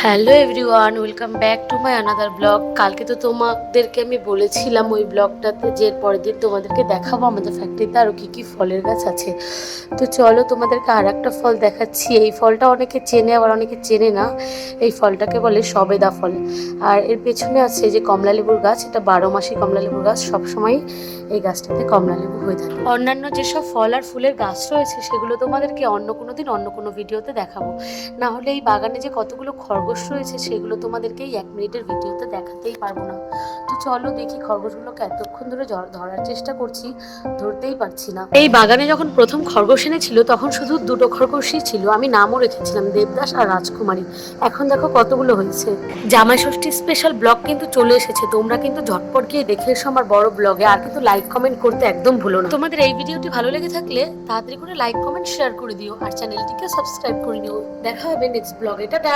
Hello everyone, welcome back to my another blog. কালকে তো তোমাদেরকে আমি বলেছিলাম ওই ব্লগটাতে যে পরের দিন তোমাদেরকে দেখাবো আমাদের ফ্যাক্টরিতে আরও কী কী ফলের গাছ আছে। তো চলো তোমাদেরকে আর একটা ফল দেখাচ্ছি। এই ফলটা অনেকে চেনে আবার অনেকে চেনে না। এই ফলটাকে বলে সবেদা ফল। আর এর পেছনে আছে যে কমলালেবুর গাছ, এটা 12 মাসি কমলালেবুর গাছ। সবসময় এই গাছটাতে কমলালেবু হয়ে থাকে। অন্যান্য যেসব ফল আর ফুলের গাছ রয়েছে সেগুলো তোমাদেরকে অন্য কোনো দিন অন্য কোনো ভিডিওতে দেখাবো। না হলে এই বাগানে যে কতগুলো খরগোশ রয়েছে সেগুলো তোমাদেরকে এই 1 মিনিটের ভিডিওতে দেখাতেই পারবো না। তো চলো দেখি খরগোশগুলোকে এতক্ষণ ধরে ধরার চেষ্টা করছি, ধরতেই পারছি না। এই বাগানে যখন প্রথম খরগোশ এনেছিল তখন শুধু দুটো খরগোশই ছিল। আমি নামও রেখেছিলাম দেবদাস আর রাজকুমারী। এখন দেখো কতগুলো হয়েছে। জামাই ষষ্ঠী স্পেশাল ব্লগ কিন্তু চলে এসেছে, তোমরা কিন্তু ঝটপট গিয়ে দেখে এসো আমার বড় ব্লগে। আর কিন্তু লাইক কমেন্ট করতে একদম ভুলো না। তোমাদের এই ভিডিওটি ভালো লেগে থাকলে তাড়াতাড়ি করে লাইক কমেন্ট শেয়ার করে দিও আর চ্যানেলটিকে সাবস্ক্রাইব করে নিও। দেখা হবে নেক্সট ব্লগে। টাটা।